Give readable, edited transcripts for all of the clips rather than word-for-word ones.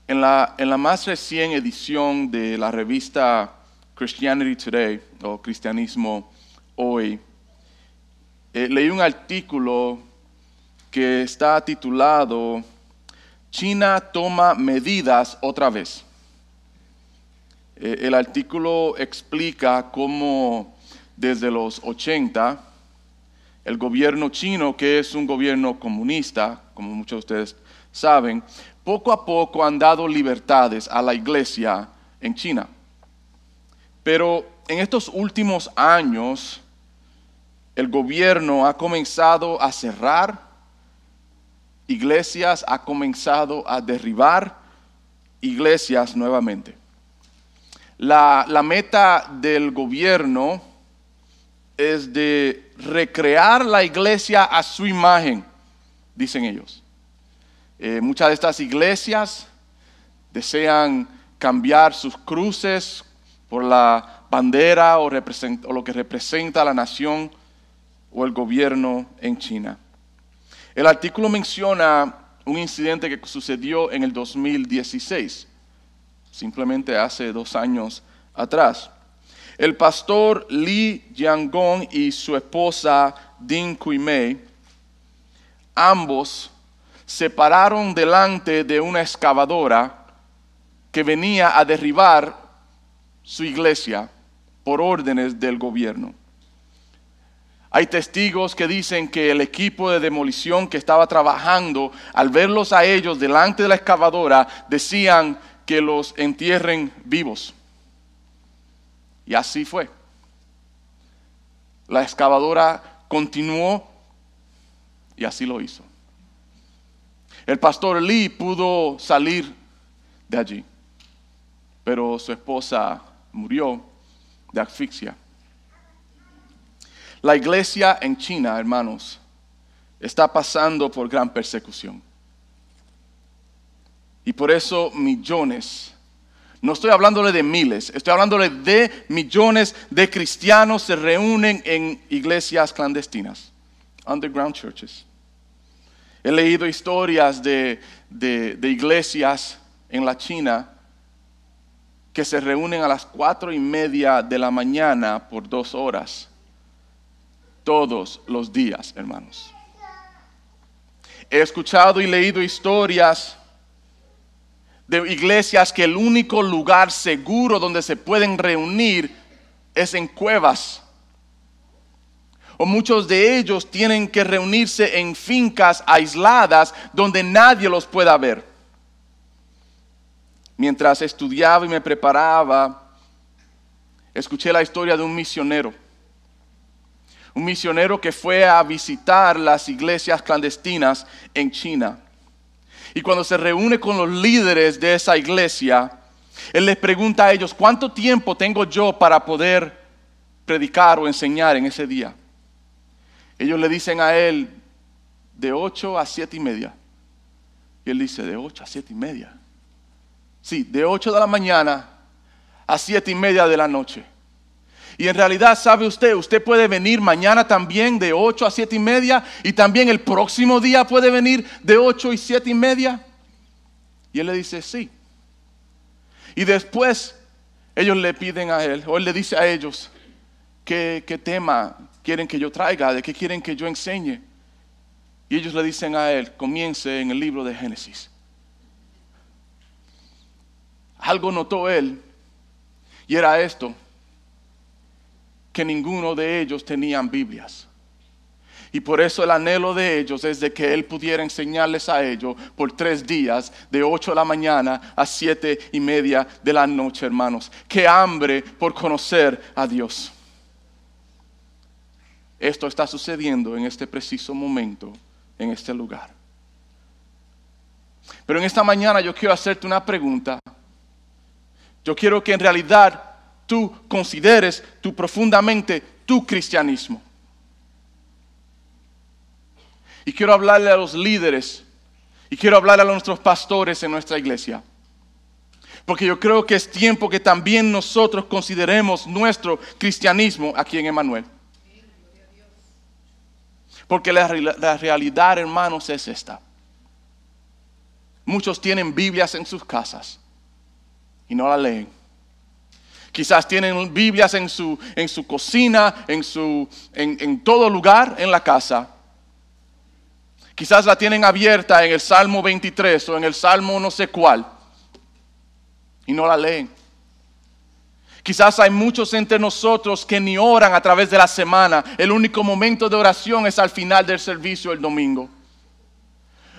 En la más reciente edición de la revista Christianity Today, o Cristianismo Hoy, leí un artículo que está titulado China toma medidas otra vez. El artículo explica cómo desde los 80 el gobierno chino, que es un gobierno comunista, como muchos de ustedes saben, poco a poco han dado libertades a la iglesia en China. Pero en estos últimos años, el gobierno ha comenzado a cerrar iglesias, ha comenzado a derribar iglesias nuevamente. La meta del gobierno es de recrear la iglesia a su imagen, dicen ellos. Muchas de estas iglesias desean cambiar sus cruces por la bandera o lo que representa la nación o el gobierno en China. El artículo menciona un incidente que sucedió en el 2016, simplemente hace 2 años atrás. El pastor Li Jiangong y su esposa Ding Kuimei, ambos se pararon delante de una excavadora que venía a derribar su iglesia por órdenes del gobierno. Hay testigos que dicen que el equipo de demolición que estaba trabajando, al verlos a ellos delante de la excavadora, decían que los entierren vivos. Y así fue. La excavadora continuó y así lo hizo. El pastor Lee pudo salir de allí, pero su esposa murió de asfixia. La iglesia en China, hermanos, está pasando por gran persecución. Y por eso millones, no estoy hablándole de miles, estoy hablándole de millones de cristianos se reúnen en iglesias clandestinas, underground churches. He leído historias de iglesias en la China que se reúnen a las 4:30 de la mañana por 2 horas. Todos los días, hermanos. He escuchado y leído historias de iglesias que el único lugar seguro donde se pueden reunir es en cuevas. O muchos de ellos tienen que reunirse en fincas aisladas donde nadie los pueda ver. Mientras estudiaba y me preparaba, escuché la historia de un misionero. Un misionero que fue a visitar las iglesias clandestinas en China. Y cuando se reúne con los líderes de esa iglesia, él les pregunta a ellos, ¿cuánto tiempo tengo yo para poder predicar o enseñar en ese día? Ellos le dicen a él, de 8 a 7:30. Y él dice, ¿de 8 a 7:30? Sí, de 8 de la mañana a 7:30 de la noche. Y en realidad, ¿sabe usted puede venir mañana también de 8 a 7:30 y también el próximo día puede venir de 8 y 7:30. Y él le dice, sí. Y después ellos le piden a él, o él le dice a ellos, ¿qué tema quieren que yo traiga? ¿De qué quieren que yo enseñe? Y ellos le dicen a él, comience en el libro de Génesis. Algo notó él, y era esto, que ninguno de ellos tenían Biblias. Y por eso el anhelo de ellos es de que él pudiera enseñarles a ellos por 3 días, de 8 de la mañana a 7:30 de la noche, hermanos. Qué hambre por conocer a Dios. Esto está sucediendo en este preciso momento, en este lugar. Pero en esta mañana yo quiero hacerte una pregunta. Yo quiero que en realidad tú consideres profundamente tu cristianismo. Y quiero hablarle a los líderes y quiero hablarle a nuestros pastores en nuestra iglesia. Porque yo creo que es tiempo que también nosotros consideremos nuestro cristianismo aquí en Emmanuel. Porque la realidad, hermanos, es esta. Muchos tienen Biblias en sus casas y no la leen. Quizás tienen Biblias en su cocina, en todo lugar en la casa. Quizás la tienen abierta en el Salmo 23 o en el Salmo no sé cuál y no la leen. Quizás hay muchos entre nosotros que ni oran a través de la semana. El único momento de oración es al final del servicio el domingo.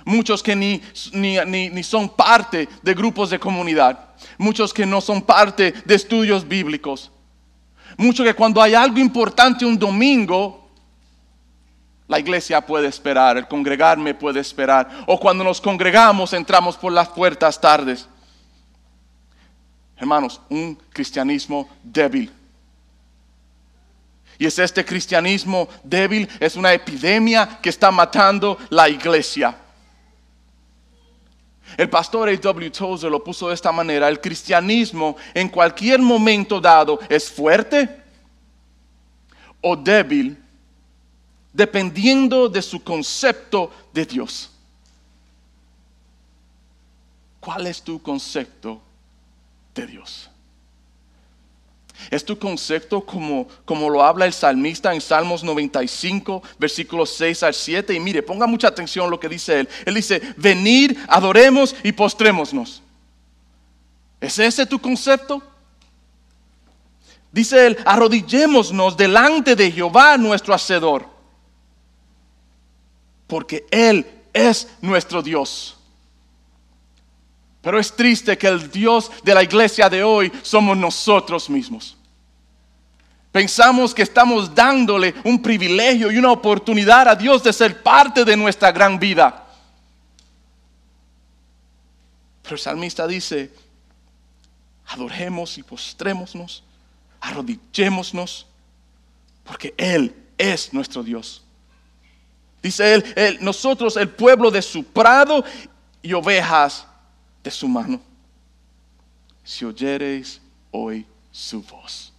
Muchos que ni son parte de grupos de comunidad. Muchos que no son parte de estudios bíblicos. Muchos que cuando hay algo importante un domingo, la iglesia puede esperar, el congregarme puede esperar. O cuando nos congregamos entramos por las puertas tardes. Hermanos, un cristianismo débil. Y es este cristianismo débil, es una epidemia que está matando la iglesia. El pastor A.W. Tozer lo puso de esta manera: el cristianismo en cualquier momento dado es fuerte o débil, dependiendo de su concepto de Dios. ¿Cuál es tu concepto de Dios? ¿Es tu concepto como lo habla el salmista en Salmos 95, versículos 6 al 7? Y mire, ponga mucha atención a lo que dice él. Él dice: venid, adoremos y postrémonos. ¿Es ese tu concepto? Dice él: arrodillémonos delante de Jehová nuestro Hacedor, porque Él es nuestro Dios. Pero es triste que el Dios de la iglesia de hoy somos nosotros mismos. Pensamos que estamos dándole un privilegio y una oportunidad a Dios de ser parte de nuestra gran vida. Pero el salmista dice: adoremos y postrémonos, arrodillémonos, porque Él es nuestro Dios. Dice él, nosotros el pueblo de su prado y ovejas de su mano. Si oyereis hoy su voz.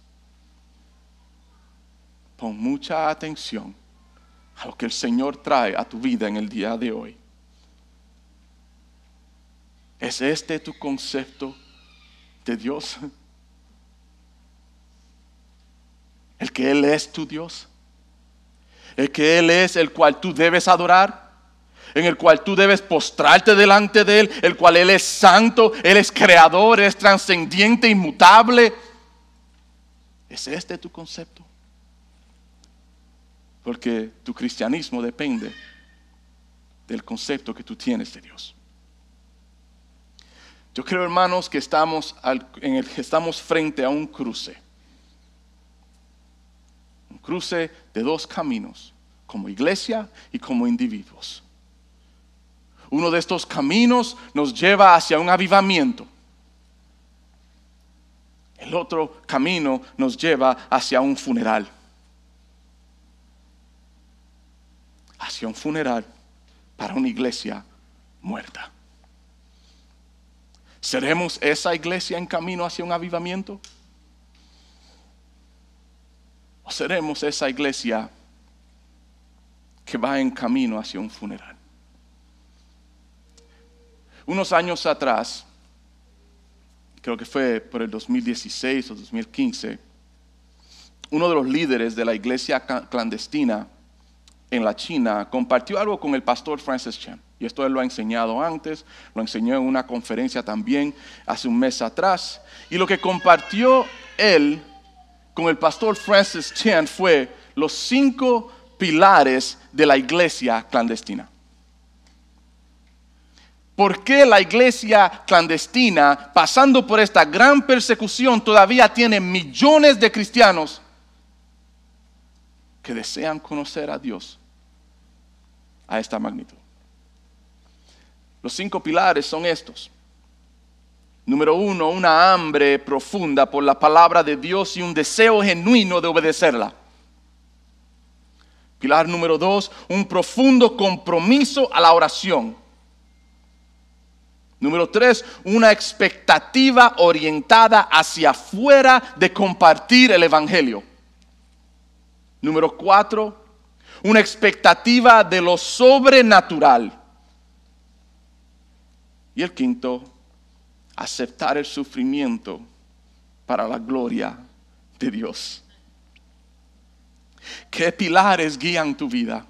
Pon mucha atención a lo que el Señor trae a tu vida en el día de hoy. ¿Es este tu concepto de Dios? ¿El que Él es tu Dios? ¿El que Él es el cual tú debes adorar? ¿En el cual tú debes postrarte delante de Él? ¿El cual Él es santo? ¿Él es creador? ¿Es trascendiente, inmutable? ¿Es este tu concepto? Porque tu cristianismo depende del concepto que tú tienes de Dios. Yo creo, hermanos, que estamos frente a un cruce. Un cruce de dos caminos, como iglesia y como individuos. Uno de estos caminos nos lleva hacia un avivamiento. El otro camino nos lleva hacia un funeral. Hacia un funeral para una iglesia muerta. ¿Seremos esa iglesia en camino hacia un avivamiento? ¿O seremos esa iglesia que va en camino hacia un funeral? Unos años atrás, creo que fue por el 2016 o 2015, uno de los líderes de la iglesia clandestina en la China compartió algo con el pastor Francis Chan. Y esto él lo ha enseñado antes, lo enseñó en una conferencia también hace un mes atrás. Y lo que compartió él con el pastor Francis Chan fue los 5 pilares de la iglesia clandestina. ¿Por qué la iglesia clandestina, pasando por esta gran persecución, todavía tiene millones de cristianos que desean conocer a Dios a esta magnitud? Los 5 pilares son estos. Número 1, una hambre profunda por la palabra de Dios y un deseo genuino de obedecerla. Pilar número 2, un profundo compromiso a la oración. Número 3, una expectativa orientada hacia afuera de compartir el evangelio. Número 4, una expectativa de lo sobrenatural. Y el quinto, aceptar el sufrimiento para la gloria de Dios. ¿Qué pilares guían tu vida?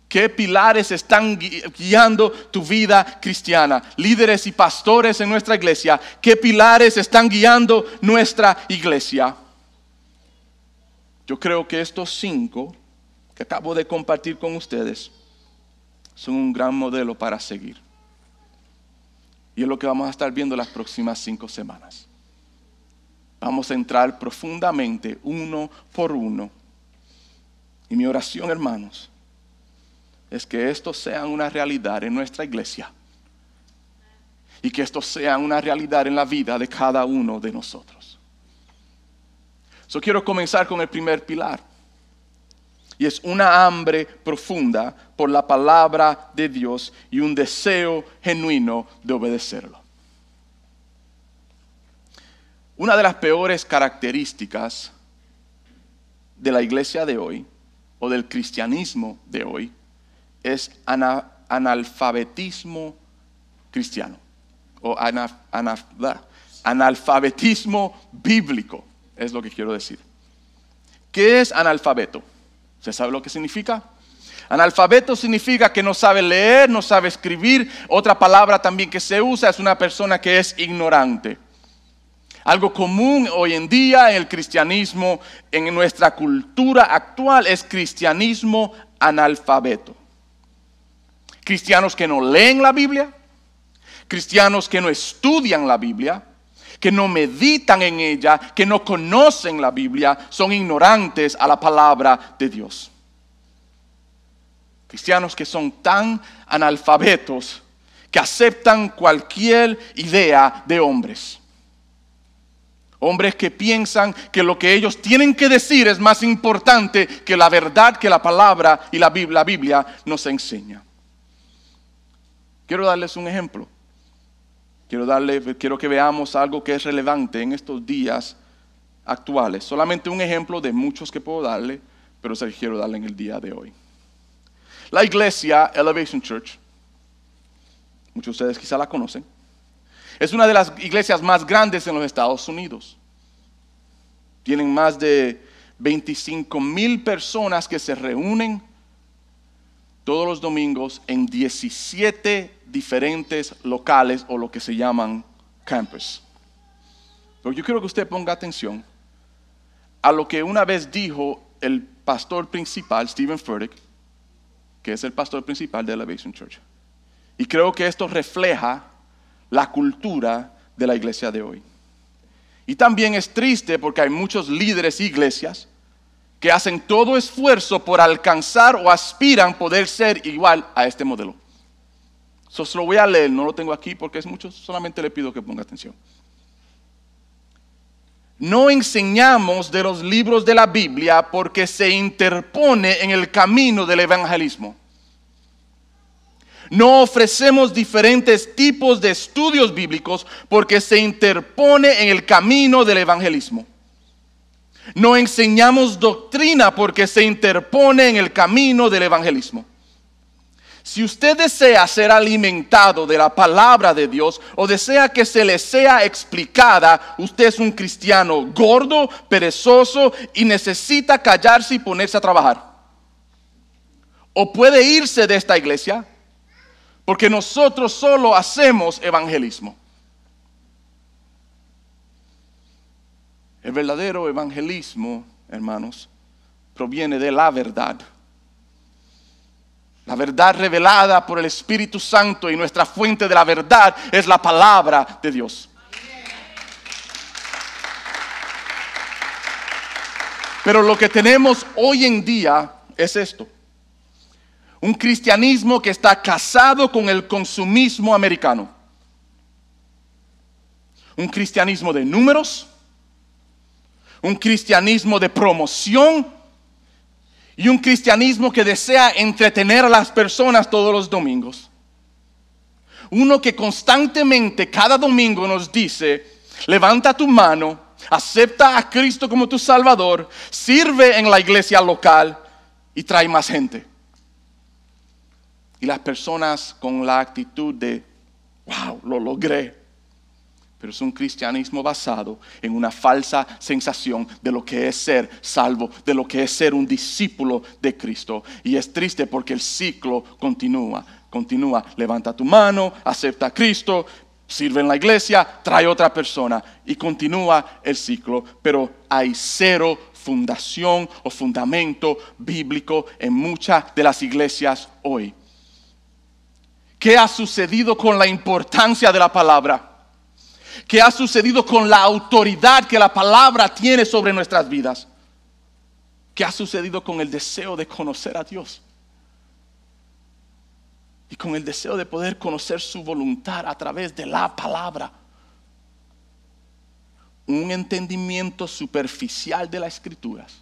¿Qué pilares están guiando tu vida cristiana? Líderes y pastores en nuestra iglesia, ¿qué pilares están guiando nuestra iglesia? Yo creo que estos 5 que acabo de compartir con ustedes son un gran modelo para seguir. Y es lo que vamos a estar viendo las próximas 5 semanas. Vamos a entrar profundamente uno por uno. Y mi oración, hermanos, es que esto sea una realidad en nuestra iglesia. Y que esto sea una realidad en la vida de cada uno de nosotros. Quiero comenzar con el primer pilar. Y es una hambre profunda por la palabra de Dios y un deseo genuino de obedecerlo. Una de las peores características de la iglesia de hoy, o del cristianismo de hoy, es analfabetismo cristiano, o analfabetismo bíblico, es lo que quiero decir. ¿Qué es analfabeto? ¿Usted sabe lo que significa? Analfabeto significa que no sabe leer, no sabe escribir. Otra palabra también que se usa es una persona que es ignorante. Algo común hoy en día en el cristianismo, en nuestra cultura actual, es cristianismo analfabeto. Cristianos que no leen la Biblia, cristianos que no estudian la Biblia, que no meditan en ella, que no conocen la Biblia, son ignorantes a la palabra de Dios. Cristianos que son tan analfabetos que aceptan cualquier idea de hombres. Hombres que piensan que lo que ellos tienen que decir es más importante que la verdad que la palabra y la Biblia nos enseña. Quiero darles un ejemplo. Quiero que veamos algo que es relevante en estos días actuales. Solamente un ejemplo de muchos que puedo darle, pero es el que quiero darle en el día de hoy. La iglesia Elevation Church, muchos de ustedes quizá la conocen, es una de las iglesias más grandes en los Estados Unidos. Tienen más de 25,000 personas que se reúnen todos los domingos en 17 diferentes locales o lo que se llaman campus. Pero yo quiero que usted ponga atención a lo que una vez dijo el pastor principal, Steven Furtick, que es el pastor principal de Elevation Church. Y creo que esto refleja la cultura de la iglesia de hoy. Y también es triste porque hay muchos líderes y iglesias que hacen todo esfuerzo por alcanzar o aspiran poder ser igual a este modelo. Se lo voy a leer, no lo tengo aquí porque es mucho, solamente le pido que ponga atención. No enseñamos de los libros de la Biblia porque se interpone en el camino del evangelismo. No ofrecemos diferentes tipos de estudios bíblicos porque se interpone en el camino del evangelismo. No enseñamos doctrina porque se interpone en el camino del evangelismo. Si usted desea ser alimentado de la palabra de Dios o desea que se le sea explicada, usted es un cristiano gordo, perezoso y necesita callarse y ponerse a trabajar. O puede irse de esta iglesia porque nosotros solo hacemos evangelismo. El verdadero evangelismo, hermanos, proviene de la verdad. La verdad revelada por el Espíritu Santo, y nuestra fuente de la verdad es la palabra de Dios. Pero lo que tenemos hoy en día es esto. Un cristianismo que está casado con el consumismo americano. Un cristianismo de números. Un cristianismo de promoción. Y un cristianismo que desea entretener a las personas todos los domingos. Uno que constantemente, cada domingo nos dice, levanta tu mano, acepta a Cristo como tu Salvador, sirve en la iglesia local y trae más gente. Y las personas con la actitud de, wow, lo logré. Pero es un cristianismo basado en una falsa sensación de lo que es ser salvo, de lo que es ser un discípulo de Cristo. Y es triste porque el ciclo continúa. Levanta tu mano, acepta a Cristo, sirve en la iglesia, trae otra persona y continúa el ciclo. Pero hay cero fundación o fundamento bíblico en muchas de las iglesias hoy. ¿Qué ha sucedido con la importancia de la palabra? ¿Qué ha sucedido con la autoridad que la palabra tiene sobre nuestras vidas? ¿Qué ha sucedido con el deseo de conocer a Dios? Y con el deseo de poder conocer su voluntad a través de la palabra. Un entendimiento superficial de las Escrituras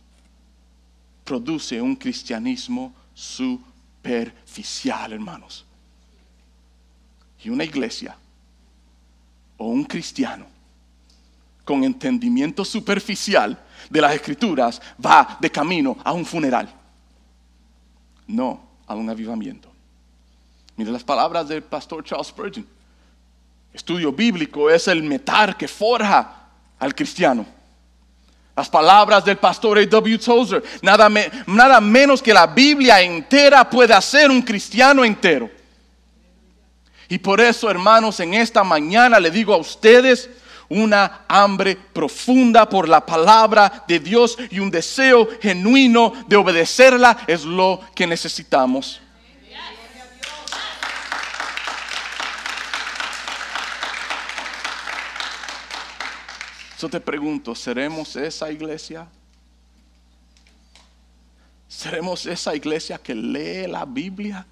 produce un cristianismo superficial, hermanos. Y una iglesia o un cristiano con entendimiento superficial de las Escrituras va de camino a un funeral, no a un avivamiento. Mire las palabras del pastor Charles Spurgeon. Estudio bíblico es el metal que forja al cristiano. Las palabras del pastor A.W. Tozer. Nada menos que la Biblia entera puede hacer un cristiano entero. Y por eso, hermanos, en esta mañana le digo a ustedes, una hambre profunda por la palabra de Dios y un deseo genuino de obedecerla es lo que necesitamos. Yo te pregunto, ¿seremos esa iglesia? ¿Seremos esa iglesia que lee la Biblia?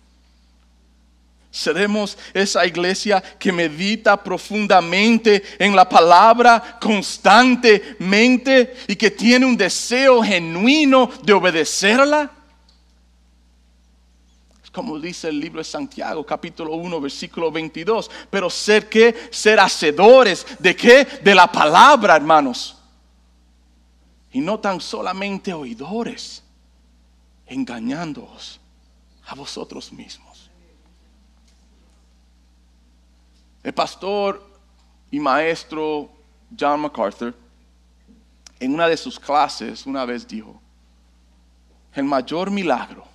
¿Seremos esa iglesia que medita profundamente en la palabra constantemente y que tiene un deseo genuino de obedecerla? Es como dice el libro de Santiago, capítulo 1, versículo 22. Pero ser hacedores de ¿qué? De la palabra, hermanos. Y no tan solamente oidores, engañándoos a vosotros mismos. El pastor y maestro John MacArthur, en una de sus clases, una vez dijo: el mayor milagro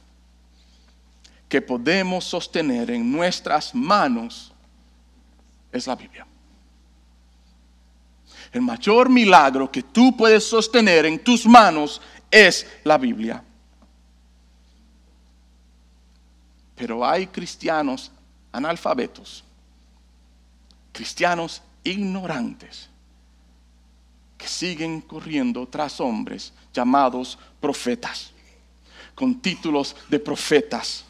que podemos sostener en nuestras manos es la Biblia. El mayor milagro que tú puedes sostener en tus manos es la Biblia. Pero hay cristianos analfabetos, cristianos ignorantes, que siguen corriendo tras hombres llamados profetas, con títulos de profetas,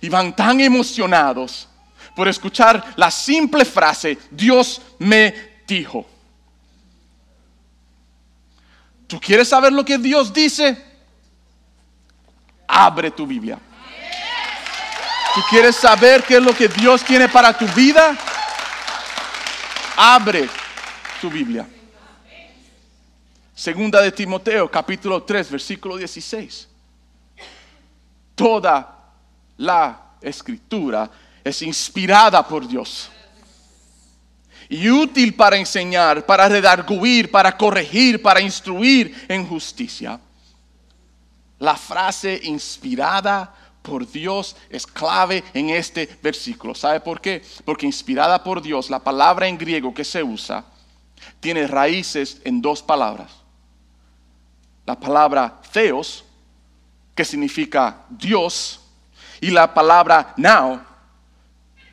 y van tan emocionados por escuchar la simple frase: Dios me dijo. ¿Tú quieres saber lo que Dios dice? Abre tu Biblia. ¿Tú quieres saber qué es lo que Dios tiene para tu vida? Abre tu Biblia. Segunda de Timoteo, capítulo 3, versículo 16. Toda la Escritura es inspirada por Dios y útil para enseñar, para redarguir, para corregir, para instruir en justicia. La frase inspirada por Dios es clave en este versículo. ¿Sabe por qué? Porque inspirada por Dios, la palabra en griego que se usa tiene raíces en dos palabras. La palabra theos, que significa Dios, y la palabra now,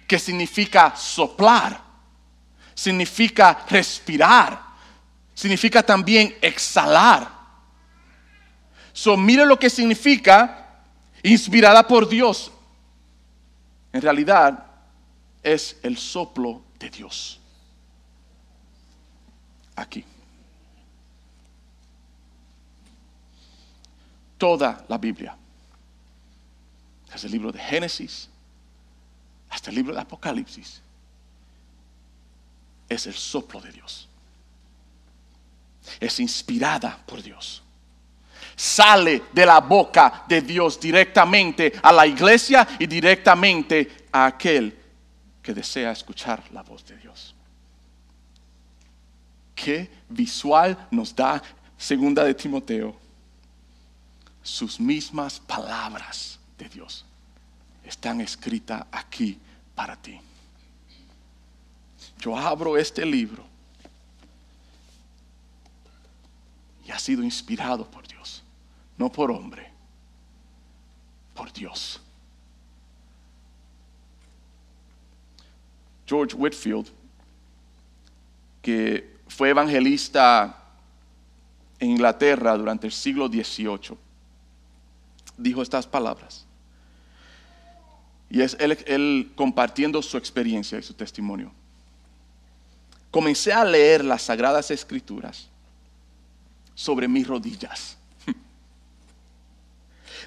que significa soplar, significa respirar, significa también exhalar. Mire lo que significa inspirada por Dios. En realidad es el soplo de Dios. Aquí. Toda la Biblia, desde el libro de Génesis hasta el libro de Apocalipsis, es el soplo de Dios. Es inspirada por Dios. sale de la boca de Dios directamente a la iglesia y directamente a aquel que desea escuchar la voz de Dios. ¿Qué visual nos da segunda de Timoteo? Sus mismas palabras de Dios están escritas aquí para ti. Yo abro este libro y ha sido inspirado por Dios, no por hombre, por Dios. George Whitefield, que fue evangelista en Inglaterra durante el siglo XVIII, dijo estas palabras. Y es él compartiendo su experiencia y su testimonio. Comencé a leer las Sagradas Escrituras sobre mis rodillas,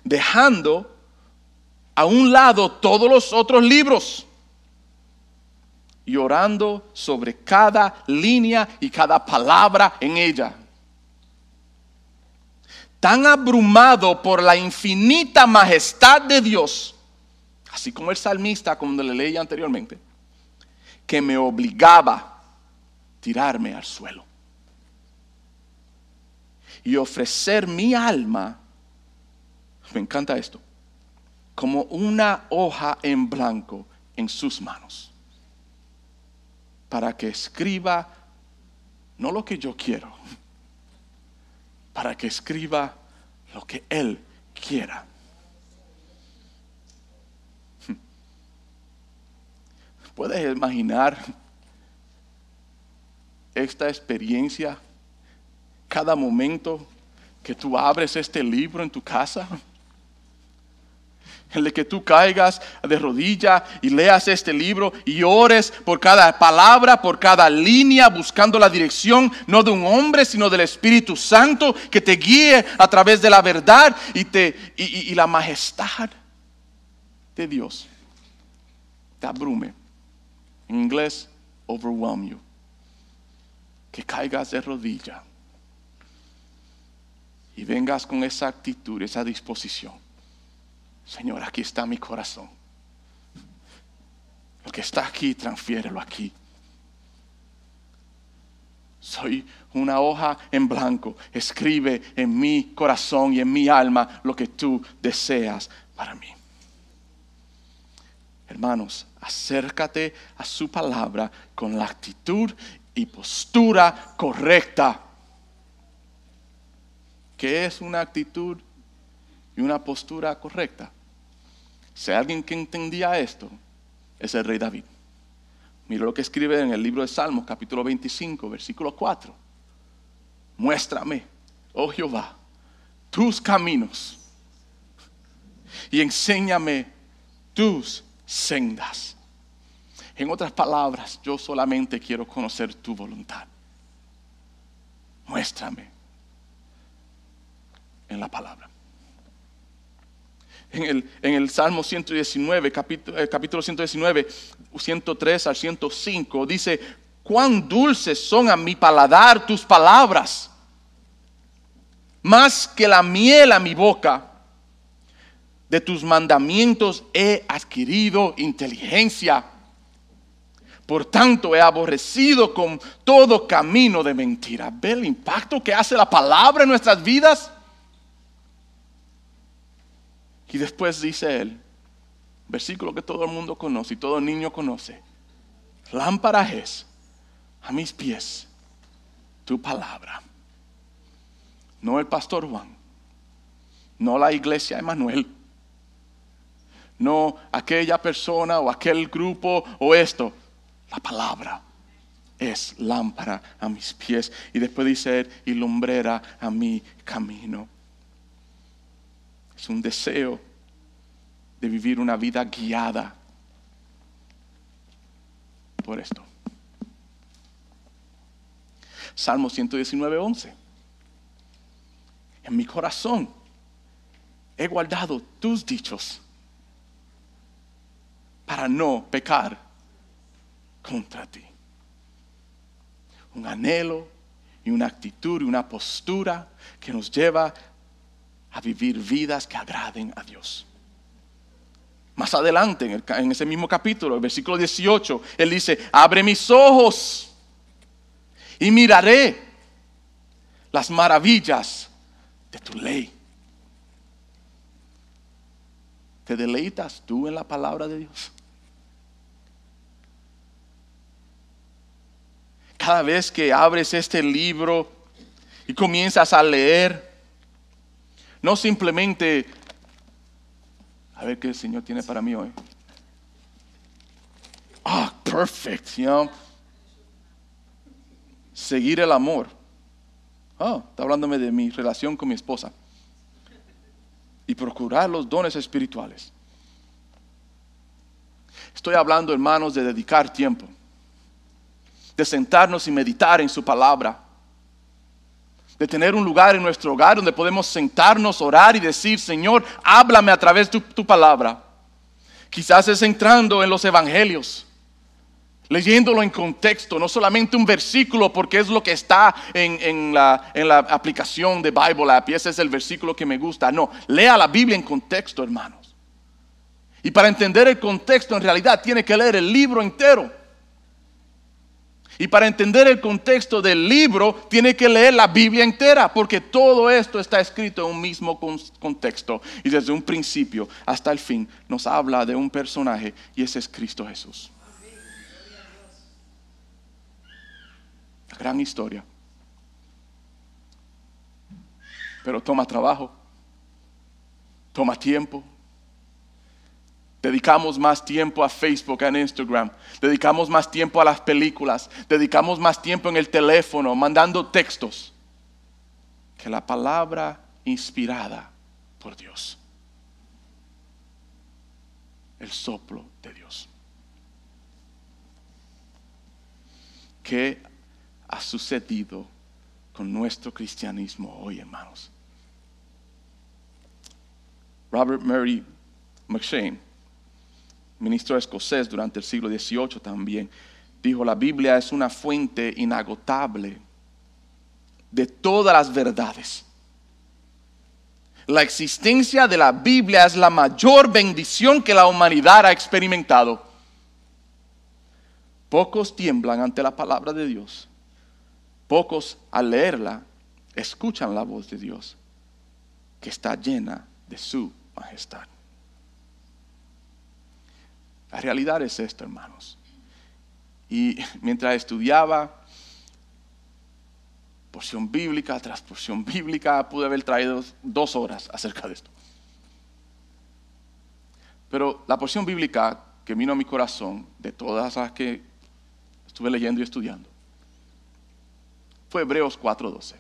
dejando a un lado todos los otros libros y orando sobre cada línea y cada palabra en ella. Tan abrumado por la infinita majestad de Dios, así como el salmista, como le leí anteriormente, que me obligaba a tirarme al suelo y ofrecer mi alma, me encanta esto, como una hoja en blanco en sus manos, para que escriba no lo que yo quiero, para que escriba lo que Él quiera. ¿Puedes imaginar esta experiencia cada momento que tú abres este libro en tu casa? El de que tú caigas de rodilla y leas este libro y ores por cada palabra, por cada línea, buscando la dirección no de un hombre, sino del Espíritu Santo que te guíe a través de la verdad y la majestad de Dios te abrume. En inglés, overwhelm you. Que caigas de rodilla y vengas con esa actitud, esa disposición. Señor, aquí está mi corazón. Lo que está aquí, transfiérelo aquí. Soy una hoja en blanco. Escribe en mi corazón y en mi alma lo que tú deseas para mí. Hermanos, acércate a su palabra con la actitud y postura correcta. ¿Qué es una actitud y una postura correcta? Si hay alguien que entendía esto, es el rey David. Mira lo que escribe en el libro de Salmos, capítulo 25, versículo 4. Muéstrame, oh Jehová, tus caminos y enséñame tus sendas. En otras palabras, yo solamente quiero conocer tu voluntad. Muéstrame en la palabra. En el Salmo 119, capítulo 119, 103 al 105, dice: cuán dulces son a mi paladar tus palabras, más que la miel a mi boca. De tus mandamientos he adquirido inteligencia. Por tanto he aborrecido con todo camino de mentira. ¿Ve el impacto que hace la palabra en nuestras vidas? Y después dice él, versículo que todo el mundo conoce y todo niño conoce: lámpara es a mis pies tu palabra. No el pastor Juan, no la iglesia Emanuel, no aquella persona o aquel grupo o esto. La palabra es lámpara a mis pies. Y después dice él, y lumbrera a mi camino. Es un deseo de vivir una vida guiada por esto. Salmo 119, 11. En mi corazón he guardado tus dichos para no pecar contra ti. Un anhelo y una actitud y una postura que nos lleva a vivir vidas que agraden a Dios. Más adelante, en ese mismo capítulo, el versículo 18, Él dice, abre mis ojos y miraré las maravillas de tu ley. ¿Te deleitas tú en la palabra de Dios? Cada vez que abres este libro y comienzas a leer, no simplemente a ver qué el Señor tiene para mí hoy. Perfect, seguir el amor. Está hablándome de mi relación con mi esposa. Y procurar los dones espirituales. Estoy hablando, hermanos, de dedicar tiempo. De sentarnos y meditar en su palabra. De tener un lugar en nuestro hogar donde podemos sentarnos, orar y decir, Señor, háblame a través de tu palabra. Quizás es entrando en los evangelios, leyéndolo en contexto, no solamente un versículo, porque es lo que está en la aplicación de Bible App, y ese es el versículo que me gusta. No, lea la Biblia en contexto, hermanos. Y para entender el contexto, en realidad, tiene que leer el libro entero. Y para entender el contexto del libro, tiene que leer la Biblia entera, porque todo esto está escrito en un mismo contexto. Y desde un principio hasta el fin nos habla de un personaje, y ese es Cristo Jesús. Una gran historia. Pero toma trabajo, toma tiempo. Dedicamos más tiempo a Facebook, a Instagram. Dedicamos más tiempo a las películas. Dedicamos más tiempo en el teléfono, mandando textos, que la palabra inspirada por Dios. El soplo de Dios. ¿Qué ha sucedido con nuestro cristianismo hoy, hermanos? Robert Murray McCheyne, ministro escocés durante el siglo XVIII también, dijo: la Biblia es una fuente inagotable de todas las verdades. La existencia de la Biblia es la mayor bendición que la humanidad ha experimentado. Pocos tiemblan ante la palabra de Dios. Pocos al leerla escuchan la voz de Dios, que está llena de su majestad. La realidad es esto, hermanos. Y mientras estudiaba porción bíblica tras porción bíblica, pude haber traído 2 horas acerca de esto. Pero la porción bíblica que vino a mi corazón, de todas las que estuve leyendo y estudiando, fue Hebreos 4:12.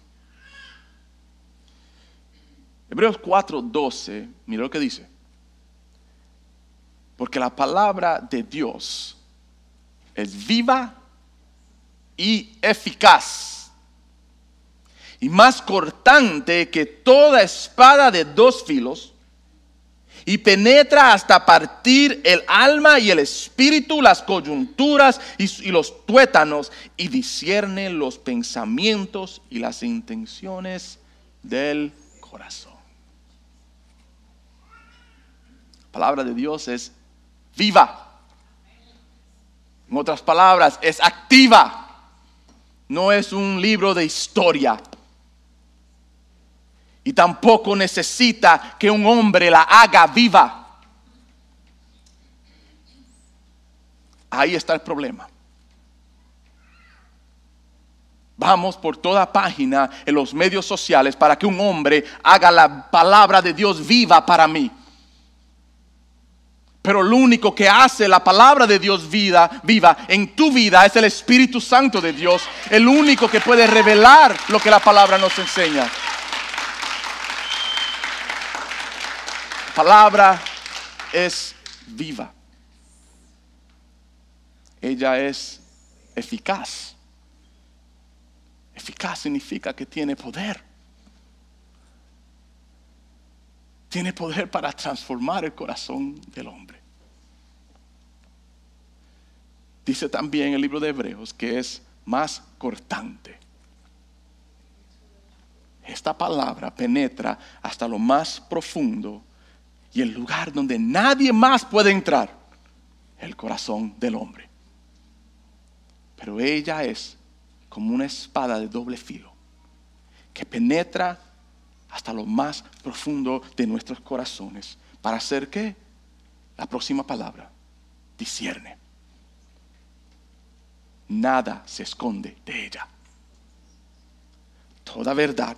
Hebreos 4:12, mira lo que dice. Porque la palabra de Dios es viva y eficaz, y más cortante que toda espada de 2 filos, y penetra hasta partir el alma y el espíritu, las coyunturas y los tuétanos, y discierne los pensamientos y las intenciones del corazón. La palabra de Dios es viva. En otras palabras, es activa. No es un libro de historia. Y tampoco necesita que un hombre la haga viva. Ahí está el problema. Vamos por toda página en los medios sociales para que un hombre haga la palabra de Dios viva para mí. Pero lo único que hace la palabra de Dios viva en tu vida es el Espíritu Santo de Dios. El único que puede revelar lo que la palabra nos enseña. La palabra es viva. Ella es eficaz. Eficaz significa que tiene poder. Tiene poder para transformar el corazón del hombre. Dice también el libro de Hebreos que es más cortante. esta palabra penetra hasta lo más profundo y el lugar donde nadie más puede entrar, el corazón del hombre. Pero ella es como una espada de doble filo que penetra hasta lo más profundo de nuestros corazones. ¿Para hacer qué? La próxima palabra, discierne. Nada se esconde de ella. Toda verdad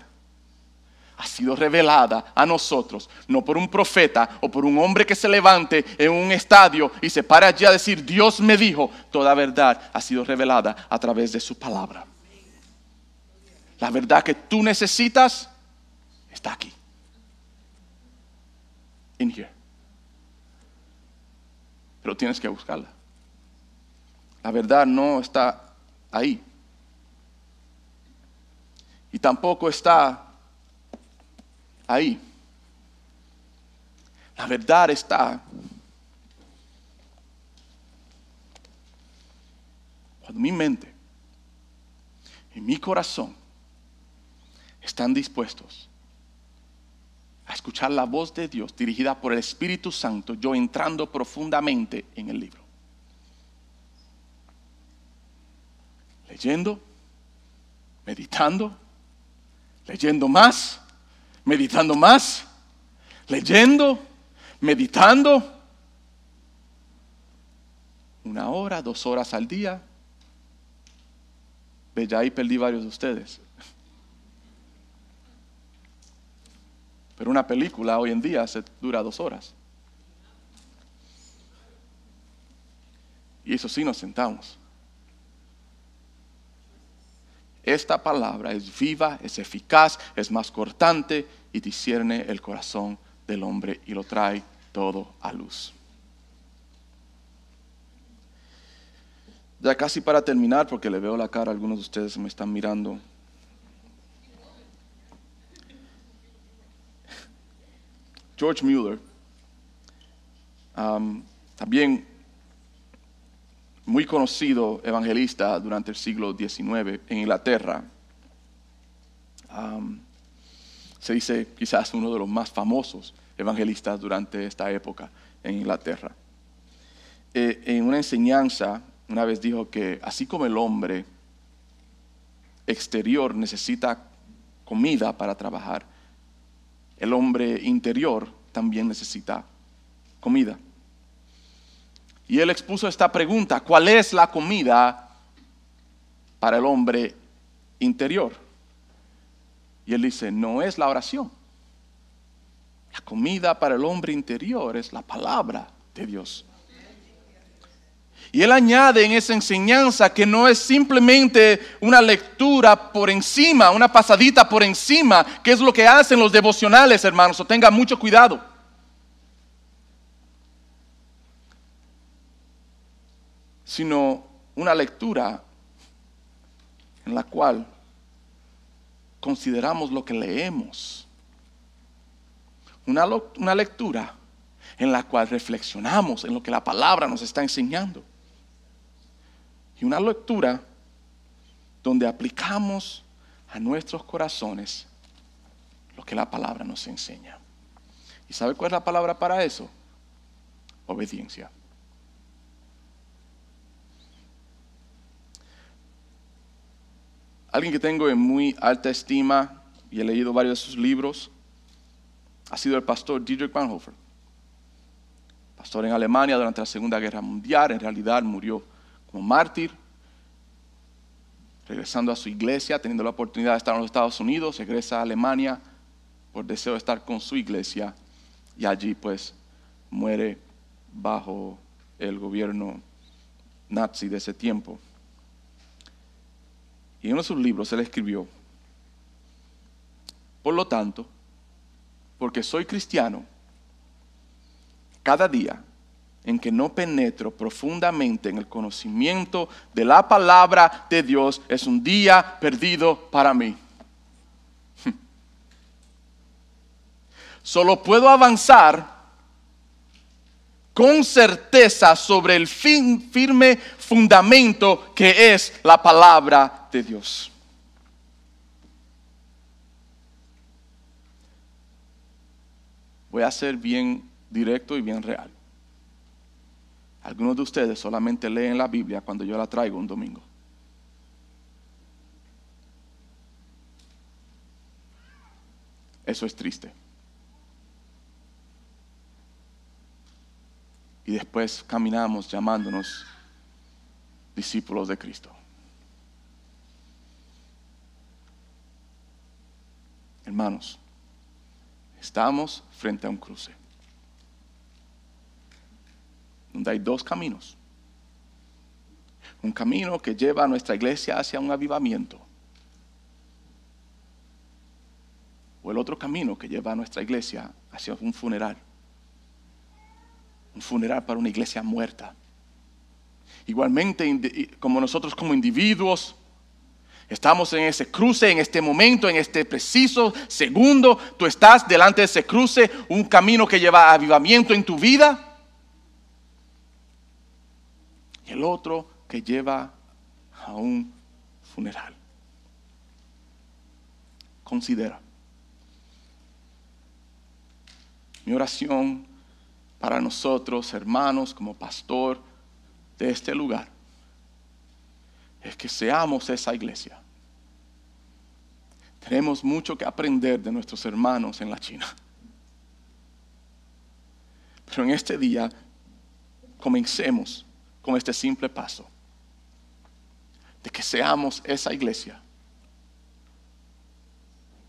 ha sido revelada a nosotros, no por un profeta o por un hombre que se levante en un estadio y se pare allí a decir, Dios me dijo. Toda verdad ha sido revelada a través de su palabra. La verdad que tú necesitas está aquí. In here. Pero tienes que buscarla. La verdad no está ahí. Y tampoco está ahí. La verdad está cuando mi mente y mi corazón están dispuestos a escuchar la voz de Dios dirigida por el Espíritu Santo, yo entrando profundamente en el libro. Leyendo, meditando, leyendo más, meditando más, leyendo, meditando. 1 hora, 2 horas al día. Ya ahí perdí varios de ustedes. Pero una película hoy en día dura 2 horas. Y eso sí nos sentamos. Esta palabra es viva, es eficaz, es más cortante y discierne el corazón del hombre y lo trae todo a luz. Ya casi para terminar, porque le veo la cara a algunos de ustedes que me están mirando. George Mueller, también muy conocido evangelista durante el siglo XIX en Inglaterra. Se dice quizás uno de los más famosos evangelistas durante esta época en Inglaterra. En una enseñanza, una vez dijo que así como el hombre exterior necesita comida para trabajar, el hombre interior también necesita comida. Y él expuso esta pregunta: ¿cuál es la comida para el hombre interior? Y él dice, no es la oración. La comida para el hombre interior es la palabra de Dios. Y él añade en esa enseñanza que no es simplemente una lectura por encima, una pasadita por encima, que es lo que hacen los devocionales, hermanos, o tengan mucho cuidado. Sino una lectura en la cual consideramos lo que leemos. Una lectura en la cual reflexionamos en lo que la palabra nos está enseñando. Y una lectura donde aplicamos a nuestros corazones lo que la palabra nos enseña. ¿Y sabe cuál es la palabra para eso? Obediencia. Alguien que tengo en muy alta estima y he leído varios de sus libros ha sido el pastor Dietrich Bonhoeffer. Pastor en Alemania durante la Segunda Guerra Mundial, en realidad murió como mártir. Regresando a su iglesia, teniendo la oportunidad de estar en los Estados Unidos, regresa a Alemania por deseo de estar con su iglesia y allí pues muere bajo el gobierno nazi de ese tiempo. Y en uno de sus libros él escribió: por lo tanto, porque soy cristiano, cada día en que no penetro profundamente en el conocimiento de la palabra de Dios es un día perdido para mí. Solo puedo avanzar con certeza sobre el firme fundamento que es la palabra de Dios. Voy a ser bien directo y bien real. Algunos de ustedes solamente leen la Biblia cuando yo la traigo un domingo. Eso es triste. Y después caminamos llamándonos discípulos de Cristo. Hermanos, estamos frente a un cruce, donde hay dos caminos. Un camino que lleva a nuestra iglesia hacia un avivamiento, o el otro camino que lleva a nuestra iglesia hacia un funeral. Un funeral para una iglesia muerta. Igualmente, como nosotros como individuos, estamos en ese cruce, en este momento, en este preciso segundo. Tú estás delante de ese cruce, un camino que lleva a avivamiento en tu vida. Y el otro que lleva a un funeral. Considera. Mi oración para nosotros, hermanos, como pastor de este lugar, es que seamos esa iglesia. Tenemos mucho que aprender de nuestros hermanos en la China. Pero en este día, comencemos con este simple paso, de que seamos esa iglesia.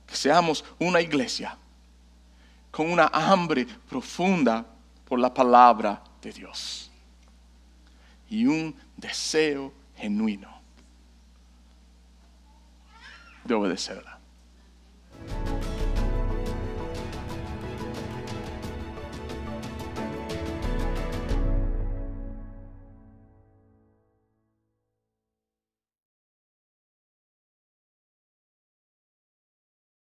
Que seamos una iglesia con una hambre profunda por la palabra de Dios y un deseo genuino de obedecerla.